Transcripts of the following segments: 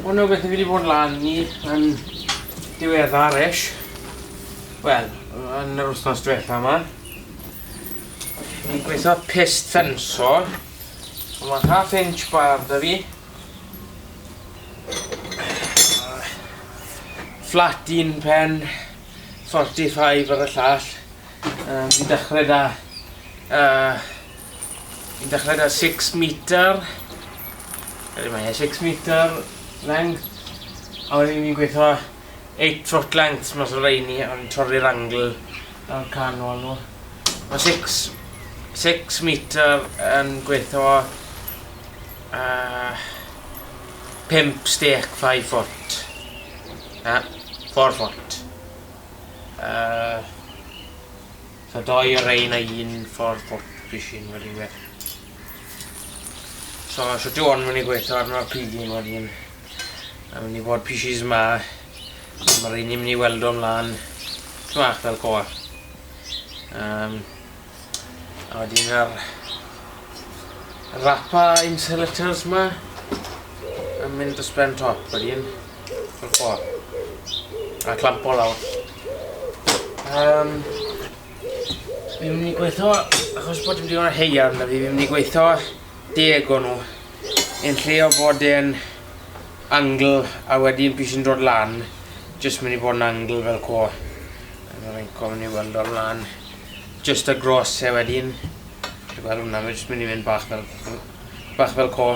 Hwnnw beth i fi wedi bod lan ni yn diweddar ish. Wel, yn yr wythnos diwetha yma. Fi'n gweithio Pyst ffenso. Mae'n half inch bar da fi. Flat un pen, 45 ar y llall. Fi'n dechrau da 6 metre. Mae 6 metre length. A wedyn fi'n gweithio 8 foot length mas o reini ond torri'r angle ar canol nhw. Mae 6 metre yn gweithio 5 stake 5 foot. 4 foot. So 2 ar ein a 1 4 foot pishin wedi gweithio. So siwt yw ond mynd i gweithio arno'r pigyn wedyn. A mynd i bod pishis yma. Mae'r un i'n mynd i weldo ymlaen. Smach fel coa. A wedyn yr rapa insulators yma. Yn mynd o spen top wedyn. Fel coa. A clamp o lawr. Fi'n mynd i gweithio, achos bod dim digon o hearn na fi, fi'n mynd i gweithio 10 o nhw. Yn lle o bod e'n angle a wedyn pishin dod lan. Just mynd i bod yn angle fel co. Mae'n mynd i weld o'r lan. Just y gros e wedyn. Dwi'n gweld hwnna, mae'n just mynd i fynd bach fel co.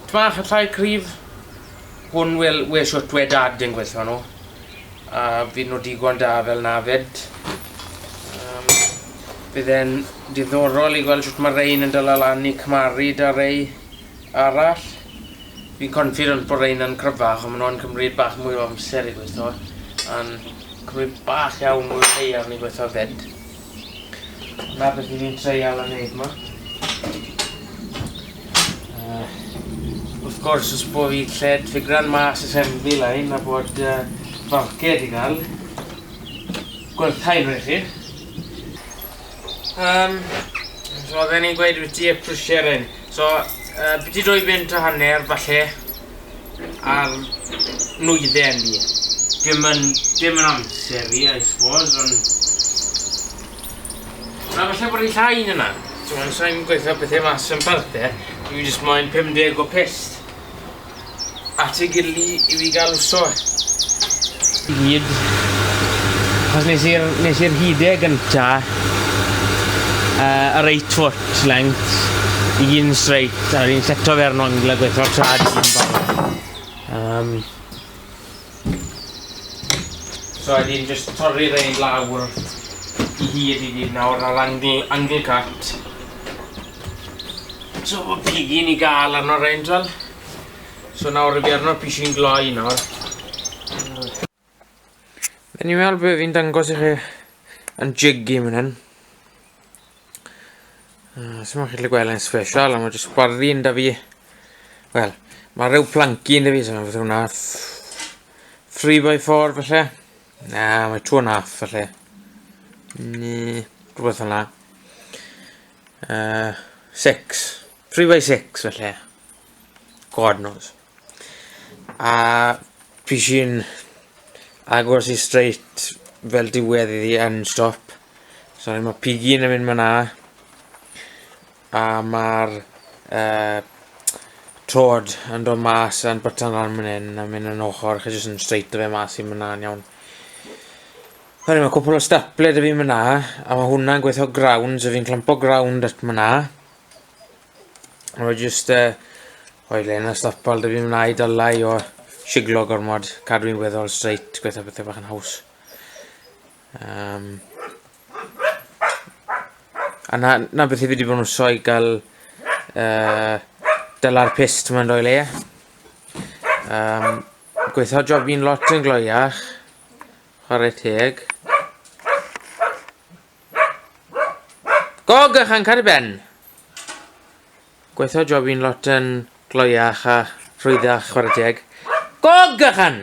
Dmach y llai cryf. Hwn we siwt we dad yn gweithio nhw. A fydd nhw digon da fel na fyd. Bydd e'n diddorol i gweld sut mae rein yn dala lan i cymaru da rei arall. Fi'n confident bod rein yn cryfach, ond maen nhw'n cymryd bach mwy o amser i gweithio. A'n cymryd bach iawn mwy o hearn i gweithio fyd. Na beth fi'n treial yn neud yma. Wrth gwrs, os bod fi lled ffigran mas assembly line a bod falced i gael. Gwerthau'n rhaid chi. So oedden ni'n gweud beth i'r prwsiau hyn. So, beth i 2 bunt o hanner falle ar nwyddau fi. Dim yn amser fi, I suppose, ond... Na falle bod i'n llai yna. So, ond sa'n gweithio bethau mas yn parthau, dwi jyst moyn 50 o Pyst. At ei gili i fi gael wso. I gyd. Achos nes i'r hydau gynta, yr 8 foot length, i un straight, a ni'n seto fe'r angle a gweithio trad un bawr. So a ni'n just torri rein lawr i hyd i gyd nawr ar angle cut. So mae pigyn i gael arno rein fel. So nawr fi arno pishin gloi nawr. Fe ni'n meddwl beth fi'n dangos i chi yn jiggy mynd hyn. So mae'n gallu gweld yn special, a mae jyst barri'n da fi. Wel, mae rhyw planki yn da fi, so mae'n hwnna 3x4 falle. Na, mae 2.5 falle. Ni, rhywbeth hwnna. 6. 3x6 falle. God knows. A pishin agos i straight fel diwedd iddi yn stop. So mae pigyn yn mynd fyna. A mae'r trod yn dod mas a'n bytan lan mynd hyn a mynd yn ochr, chi jyst yn straight o fe mas i mynd na'n iawn. Mae cwpl o stapler da fi mynd na, a mae hwnna'n gweithio ground, so fi'n clampo ground at mynd na. A mae jyst oelen a stapal da fi mynd na i dylai o siglo gormod, cadw i'n weddol straight, gweithio bethau bach yn haws. A na beth i fi wedi bod yn wso i gael dyla'r Pyst yma'n doi le. Gweithio job i'n lot yn gloiach. Chwarae teg. Gog yn cadw ben! Gweithio job i'n lot yn gloiach a rhwyddach chwarae teg. Gog yn!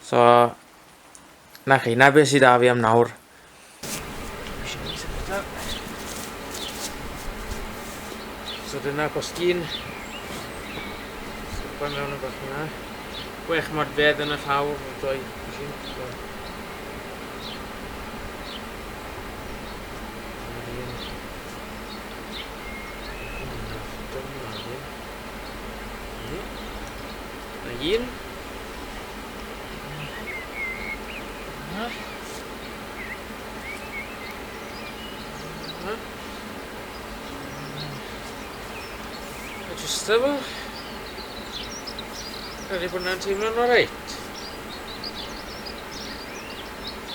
So, na chi, na beth sydd da fi am nawr. So dyna postyn. Stwpan mewn y bach yna. 6 modfedd yn y llawr, 2 machine. Un. Adjustable. Credu bod hwnna'n teimlo'n alright.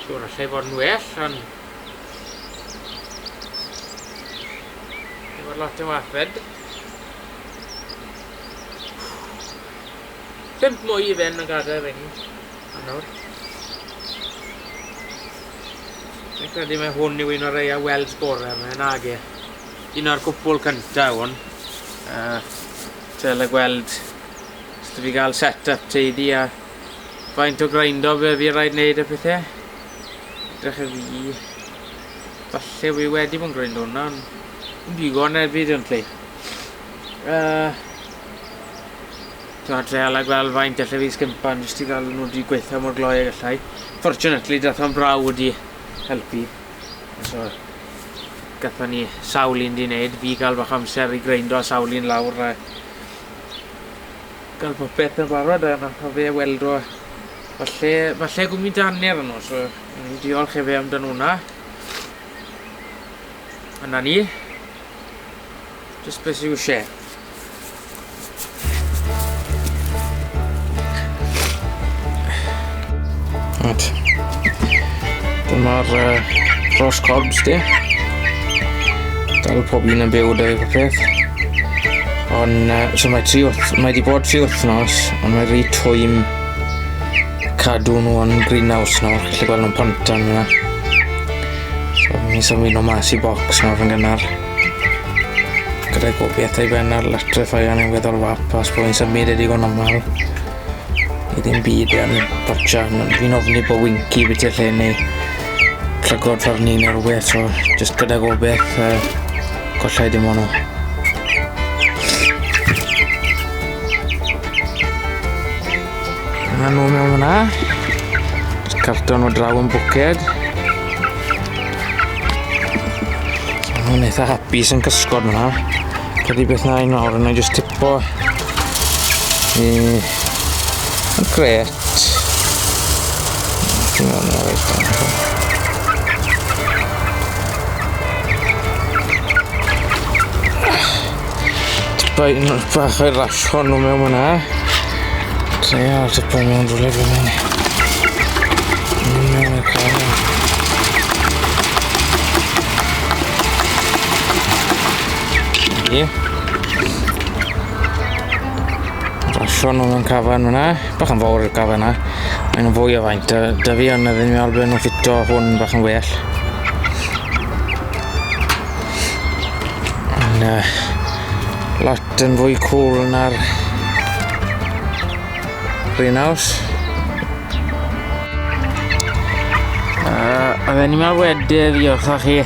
Siwr allai fod yn well, ond efo lot o wathfed. 5 mwy I fe'n yn gadael ring. A nawr. Dwi'n credu mae hwn yw un o'r rei a weld gorau yma, yn age. Un o'r cwpl cyntaf hwn. Tyle gweld os fi gael set-up teiddi a faint o grindo be fi rhaid wneud y pethau. Edrych y fi. Falle fi wedi bod yn grindo hwnna, ond yn bigon erbyd yn lle. Dwi'n treol a gweld faint allai fi sgympan jyst I gael nhw wedi gweithio mor gloi a gallai. Fortunately, dath o'n braw wedi helpu. So, gatho ni sawl un di wneud. Fi gael bach amser I greindo a sawl un lawr a gael popeth yn barod a nath o fe weld o falle gwmni daner yno. So, ni diolch I fe amdan hwnna. Yna ni. Just beth yw eisiau. Dyma'r ross-cobbs di. Dal pob un yn byw da fi popeth. Ond, so mae wedi bod 3 wythnos, ond mae rhi twym cadw nhw yn greenhouse nawr. Gallu gweld nhw'n pontan yna. So, mi'n symud nhw mas I box nawr yn gynnar. Gyda gobeith ei ben ar letric yn weddol fap, os bod hi'n symud digon amal. I ddim byd yn bortio. Fi'n ofni bod winky beth lle neu llygod ffordd ni neu rhywbeth, so just gyda gobeith gollai dim o'n nhw. Yna nhw mewn hwnna. Just carton o draw yn bwced. So nhw'n eitha hapus yn cysgod hwnna. Credu beth na I nawr yna just tipo yn gret. Dwi'n meddwl yna reit dan. Bach o'i rasio nhw mewn hwnna. Treol tipo mewn rhywle fi mewn. Mewn i'r cael. Rasio nhw mewn cafan hwnna. Bach yn fawr i'r cafan hwnna. Mae'n fwy o faint. Da fi ond ddim I alben nhw'n ffito hwn bach yn well. Lot yn fwy cool na'r greenhouse. Oedden ni'n meddwl wedi fi wrthoch chi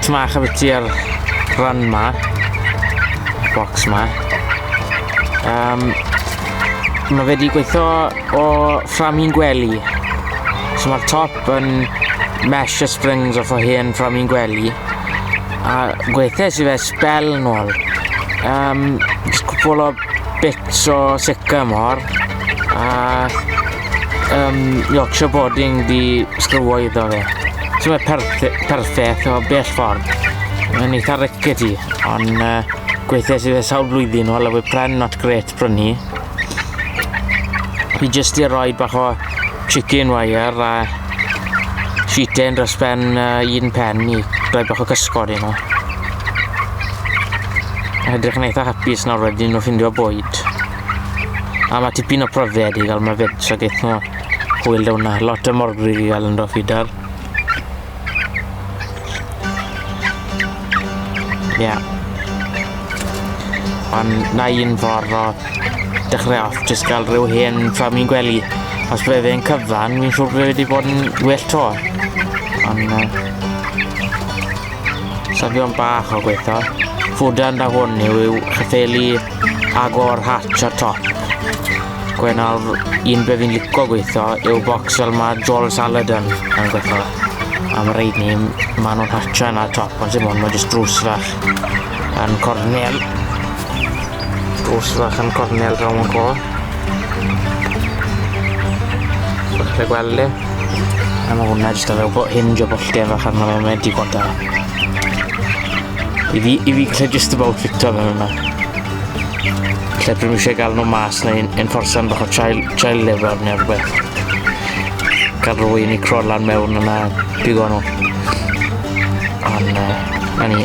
tmach Ybytu'r rhan ma, box ma. Mae fe wedi gweithio o fframi'n gwely. So mae'r top yn mesh o springs o hen fframi'n gwely. A gweithiau sydd fe spel nôl. Just cwpl o bits o sycamore a Yorkshire boarding di sgrifo iddo fe. So mae perffaith o bell ffordd. Mae'n eitha rickety, ond gweithiau sydd fe sawl blwyddyn nôl a fe pren not great prynu. Fi jyst I roi bach o chicken wire a sheetyn dros ben un pen I roi bach o cysgod I nhw. Edrych yn eitha hapus nawr wedyn nhw ffindio bwyd. A mae tipyn o pryfed I gael mae fyd, so geith nhw hwyl hwnna. Lot o morgrig I gael yn dro ffidar. Ie. Ond na un ffordd o dechrau off, jyst gael rhyw hen fframi'n gwely. Os fe fe'n cyfan, fi'n siŵr fe wedi bod yn well to. Ond Safion bach o gweithio. Ffwdan da hwn yw chyffeli agor hatch ar top. Gwen nawr un be fi'n licio gweithio yw bocs fel mae jol salad yn gweithio. A mae reid ni, maen nhw'n hatcha yna ar top, ond dim ond, mae jyst drws fach yn cornel. Drws fach yn cornel draw yn co. Byddwch chi gweld ni. A mae hwnna jyst a fel hinge o bolltau fach arno fe, mae'n digon da. I fi gallu just about ffito fe yma. Lle pryd mi eisiau gael nhw mas neu un fforsan bach o child liver neu rhywbeth. Gael rhywun i crolan mewn yna bigo nhw. Ond, na ni.